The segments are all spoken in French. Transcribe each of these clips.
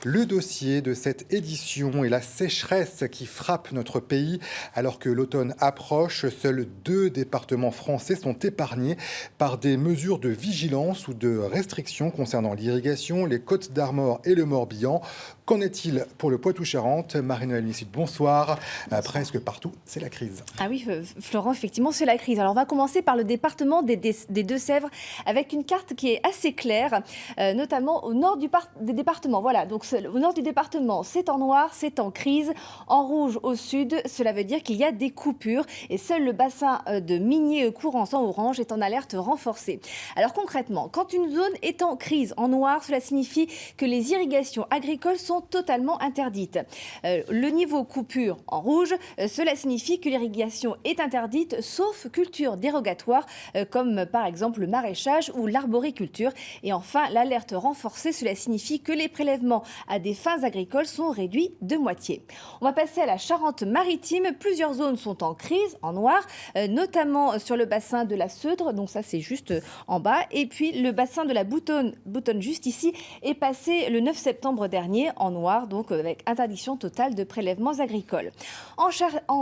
Le dossier de cette édition est la sécheresse qui frappe notre pays. Alors que l'automne approche, seuls 2 départements français sont épargnés par des mesures de vigilance ou de restrictions concernant l'irrigation, les Côtes-d'Armor et le Morbihan. Qu'en est-il pour le Poitou-Charentes? Marie-Noëlle Missut, bonsoir. Presque partout, c'est la crise. Ah oui, Florent, effectivement, c'est la crise. Alors, on va commencer par le département des Deux-Sèvres avec une carte qui est assez claire, notamment au nord des départements. Voilà, donc au nord du département, c'est en noir, c'est en crise. En rouge, au sud, cela veut dire qu'il y a des coupures et seul le bassin de Migné-Courance en orange est en alerte renforcée. Alors, concrètement, quand une zone est en crise en noir, cela signifie que les irrigations agricoles sont totalement interdites. Le niveau coupure en rouge, cela signifie que l'irrigation est interdite sauf culture dérogatoire comme par exemple le maraîchage ou l'arboriculture. Et enfin, l'alerte renforcée, cela signifie que les prélèvements à des fins agricoles sont réduits de moitié. On va passer à la Charente-Maritime. Plusieurs zones sont en crise, en noir, notamment sur le bassin de la Seudre, donc ça c'est juste en bas. Et puis le bassin de la Boutonne juste ici, est passé le 9 septembre dernier en noir, donc avec interdiction totale de prélèvements agricoles. En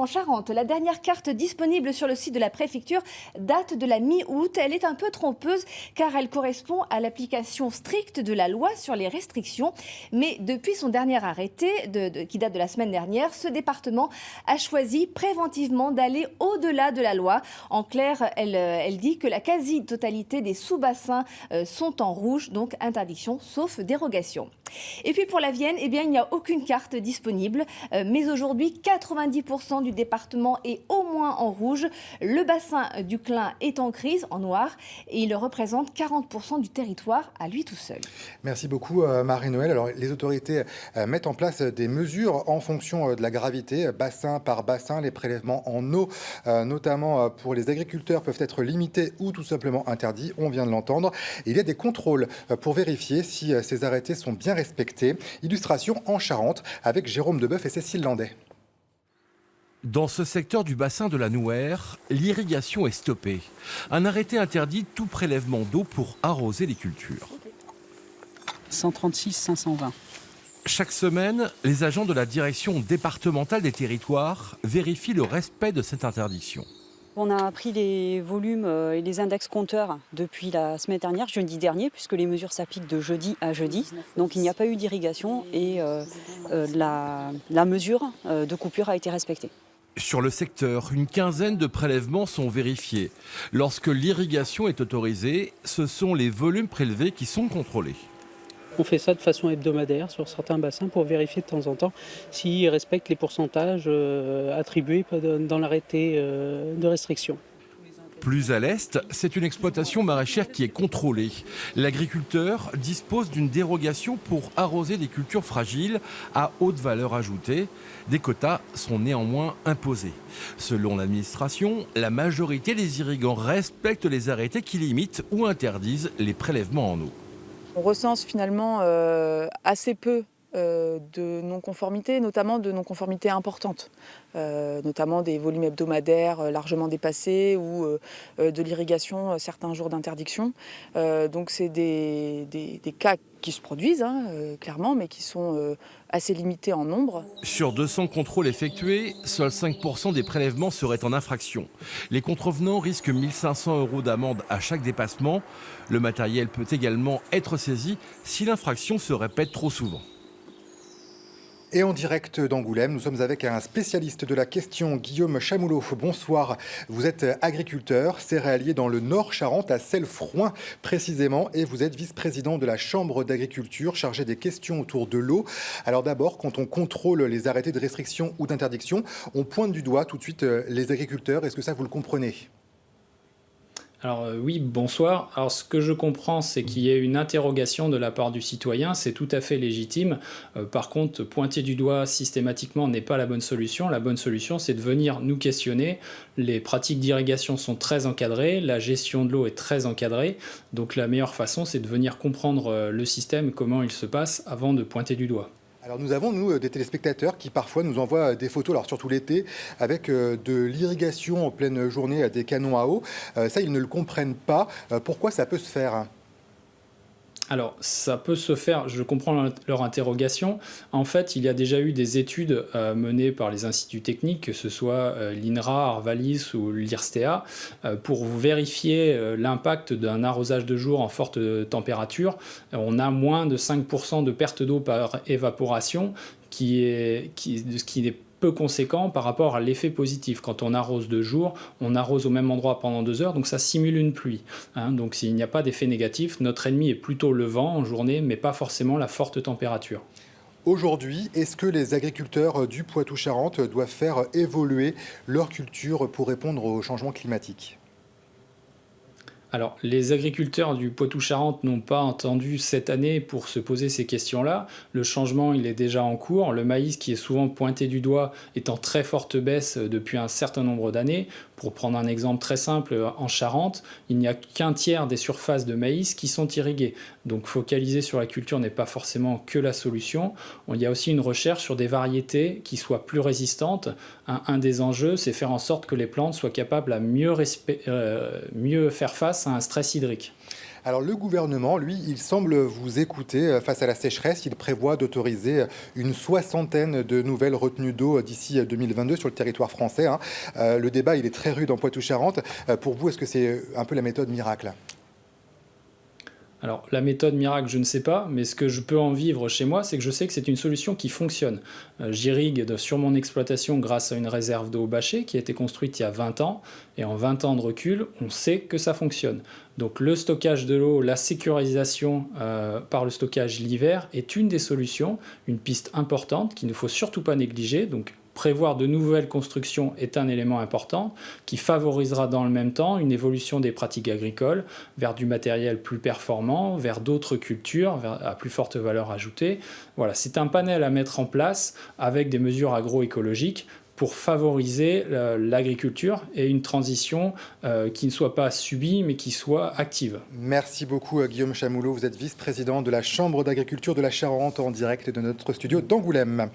Charente, la dernière carte disponible sur le site de la préfecture date de la mi-août. Elle est un peu trompeuse car elle correspond à l'application stricte de la loi sur les restrictions. Mais depuis son dernier arrêté, qui date de la semaine dernière, ce département a choisi préventivement d'aller au-delà de la loi. En clair, elle dit que la quasi-totalité des sous-bassins sont en rouge, donc interdiction sauf dérogation. Et puis pour la Vienne, eh bien, il n'y a aucune carte disponible, mais aujourd'hui 90% du département est au moins en rouge. Le bassin du Clin est en crise, en noir, et il représente 40% du territoire à lui tout seul. Merci beaucoup Marie-Noëlle. Alors les autorités mettent en place des mesures en fonction de la gravité, bassin par bassin. Les prélèvements en eau, notamment pour les agriculteurs, peuvent être limités ou tout simplement interdits. On vient de l'entendre. Il y a des contrôles pour vérifier si ces arrêtés sont bien respectés. Illustration en Charente avec Jérôme Deboeuf et Cécile Landais. Dans ce secteur du bassin de la Nouère, l'irrigation est stoppée. Un arrêté interdit tout prélèvement d'eau pour arroser les cultures. 136 520. Chaque semaine, les agents de la direction départementale des territoires vérifient le respect de cette interdiction. On a pris les volumes et les index compteurs depuis la semaine dernière, jeudi dernier, puisque les mesures s'appliquent de jeudi à jeudi. Donc il n'y a pas eu d'irrigation et la mesure de coupure a été respectée. Sur le secteur, une quinzaine de prélèvements sont vérifiés. Lorsque l'irrigation est autorisée, ce sont les volumes prélevés qui sont contrôlés. On fait ça de façon hebdomadaire sur certains bassins pour vérifier de temps en temps s'ils respectent les pourcentages attribués dans l'arrêté de restriction. Plus à l'est, c'est une exploitation maraîchère qui est contrôlée. L'agriculteur dispose d'une dérogation pour arroser des cultures fragiles à haute valeur ajoutée. Des quotas sont néanmoins imposés. Selon l'administration, la majorité des irrigants respectent les arrêtés qui limitent ou interdisent les prélèvements en eau. On recense finalement assez peu de non-conformités, notamment de non-conformités importantes, notamment des volumes hebdomadaires largement dépassés ou de l'irrigation certains jours d'interdiction. Donc c'est des cas qui se produisent, clairement, mais qui sont assez limités en nombre. Sur 200 contrôles effectués, seuls 5% des prélèvements seraient en infraction. Les contrevenants risquent 1 500 € d'amende à chaque dépassement. Le matériel peut également être saisi si l'infraction se répète trop souvent. Et en direct d'Angoulême, nous sommes avec un spécialiste de la question, Guillaume Chamoulot. Bonsoir, vous êtes agriculteur, céréalier dans le Nord Charente, à Celles-Frouin précisément, et vous êtes vice-président de la Chambre d'agriculture chargée des questions autour de l'eau. Alors d'abord, quand on contrôle les arrêtés de restriction ou d'interdiction, on pointe du doigt tout de suite les agriculteurs. Est-ce que ça, vous le comprenez ? Alors oui, bonsoir. Alors ce que je comprends, c'est qu'il y ait une interrogation de la part du citoyen, c'est tout à fait légitime. Par contre, pointer du doigt systématiquement n'est pas la bonne solution. La bonne solution, c'est de venir nous questionner. Les pratiques d'irrigation sont très encadrées, la gestion de l'eau est très encadrée. Donc la meilleure façon, c'est de venir comprendre le système, comment il se passe, avant de pointer du doigt. Alors nous avons, nous, des téléspectateurs qui parfois nous envoient des photos, alors surtout l'été, avec de l'irrigation en pleine journée à des canons à eau. Ça, ils ne le comprennent pas. Pourquoi ça peut se faire ? Alors, ça peut se faire, je comprends leur interrogation. En fait, il y a déjà eu des études menées par les instituts techniques, que ce soit l'INRA, Arvalis ou l'IRSTEA, pour vérifier l'impact d'un arrosage de jour en forte température. On a moins de 5% de perte d'eau par évaporation, ce qui est peu conséquent par rapport à l'effet positif. Quand on arrose de jour, on arrose au même endroit pendant 2 heures, donc ça simule une pluie. Donc s'il n'y a pas d'effet négatif, notre ennemi est plutôt le vent en journée, mais pas forcément la forte température. Aujourd'hui, est-ce que les agriculteurs du Poitou-Charentes doivent faire évoluer leur culture pour répondre au changement climatique ? Alors, les agriculteurs du Poitou-Charentes n'ont pas entendu cette année pour se poser ces questions-là. Le changement, il est déjà en cours. Le maïs, qui est souvent pointé du doigt, est en très forte baisse depuis un certain nombre d'années. Pour prendre un exemple très simple, en Charente, il n'y a qu'un tiers des surfaces de maïs qui sont irriguées. Donc, focaliser sur la culture n'est pas forcément que la solution. Il y a aussi une recherche sur des variétés qui soient plus résistantes. Un des enjeux, c'est faire en sorte que les plantes soient capables à mieux faire face à un stress hydrique. Alors le gouvernement, lui, il semble vous écouter face à la sécheresse. Il prévoit d'autoriser une 60aine de nouvelles retenues d'eau d'ici 2022 sur le territoire français. Le débat, il est très rude en Poitou-Charentes. Pour vous, est-ce que c'est un peu la méthode miracle ? Alors, la méthode miracle, je ne sais pas, mais ce que je peux en vivre chez moi, c'est que je sais que c'est une solution qui fonctionne. J'irrigue sur mon exploitation grâce à une réserve d'eau bâchée qui a été construite il y a 20 ans, et en 20 ans de recul, on sait que ça fonctionne. Donc le stockage de l'eau, la sécurisation par le stockage l'hiver est une des solutions, une piste importante qu'il ne faut surtout pas négliger. Donc prévoir de nouvelles constructions est un élément important qui favorisera dans le même temps une évolution des pratiques agricoles vers du matériel plus performant, vers d'autres cultures à plus forte valeur ajoutée. Voilà, c'est un panel à mettre en place avec des mesures agroécologiques pour favoriser l'agriculture et une transition qui ne soit pas subie mais qui soit active. Merci beaucoup Guillaume Chamoulot, vous êtes vice-président de la Chambre d'agriculture de la Charente en direct de notre studio d'Angoulême.